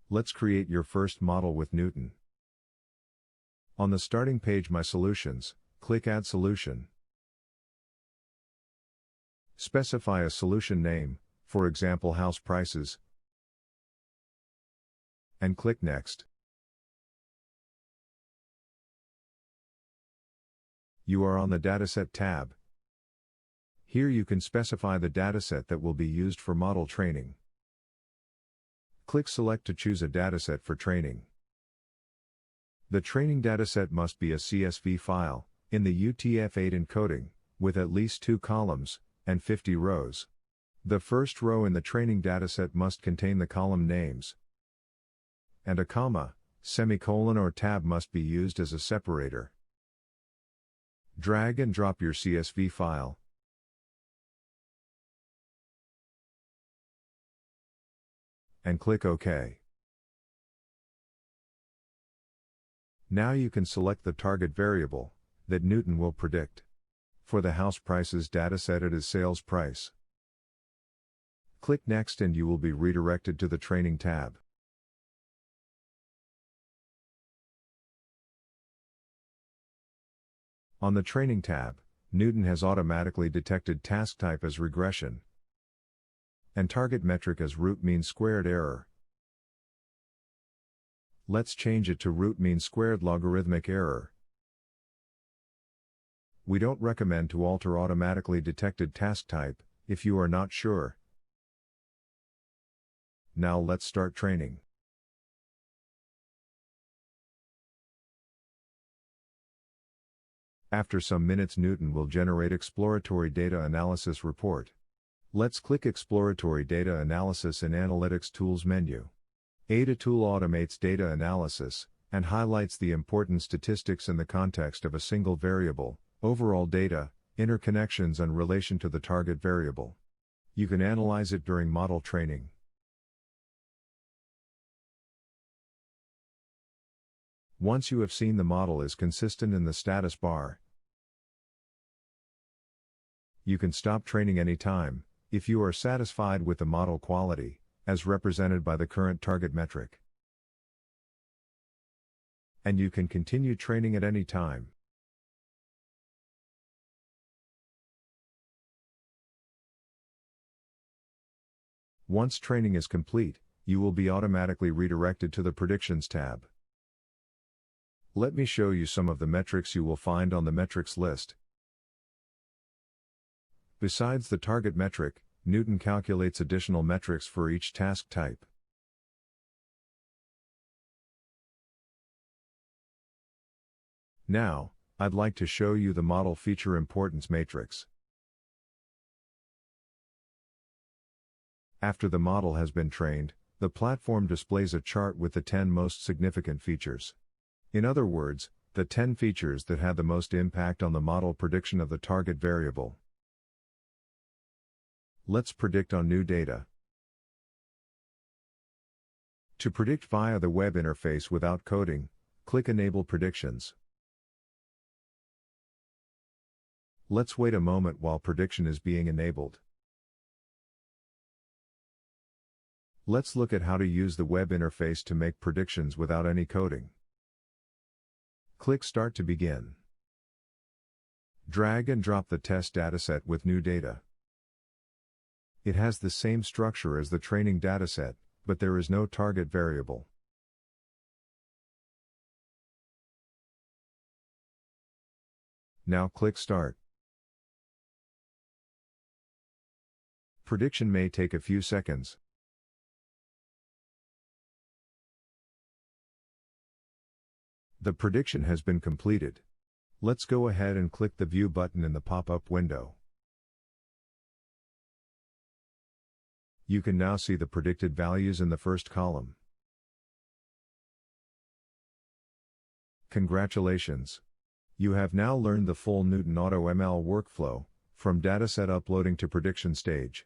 Let's create your first model with Neuton. On the starting page My Solutions, click Add Solution. Specify a solution name, for example House Prices, and click Next. You are on the Dataset tab. Here you can specify the dataset that will be used for model training. Click Select to choose a dataset for training. The training dataset must be a CSV file, in the UTF-8 encoding, with at least 2 columns, and 50 rows. The first row in the training dataset must contain the column names, and a comma, semicolon or tab must be used as a separator. Drag and drop your CSV file. And click OK. Now you can select the target variable that Neuton will predict. For the house prices dataset it is sales price. Click Next and you will be redirected to the Training tab. On the Training tab, Neuton has automatically detected task type as regression and target metric as root mean squared error. Let's change it to root mean squared logarithmic error. We don't recommend to alter automatically detected task type, if you are not sure. Now let's start training. After some minutes Neuton will generate exploratory data analysis report. Let's click Exploratory Data Analysis in Analytics Tools menu. ADA tool automates data analysis, and highlights the important statistics in the context of a single variable, overall data, interconnections and relation to the target variable. You can analyze it during model training. Once you have seen the model is consistent in the status bar, you can stop training anytime, if you are satisfied with the model quality, as represented by the current target metric. And you can continue training at any time. Once training is complete, you will be automatically redirected to the Predictions tab. Let me show you some of the metrics you will find on the metrics list. Besides the target metric, Neuton calculates additional metrics for each task type. Now, I'd like to show you the Model Feature Importance matrix. After the model has been trained, the platform displays a chart with the 10 most significant features. In other words, the 10 features that had the most impact on the model prediction of the target variable. Let's predict on new data. To predict via the web interface without coding, click Enable Predictions. Let's wait a moment while prediction is being enabled. Let's look at how to use the web interface to make predictions without any coding. Click Start to begin. Drag and drop the test dataset with new data. It has the same structure as the training dataset, but there is no target variable. Now click Start. Prediction may take a few seconds. The prediction has been completed. Let's go ahead and click the View button in the pop-up window. You can now see the predicted values in the first column. Congratulations! You have now learned the full Neuton AutoML workflow, from dataset uploading to prediction stage.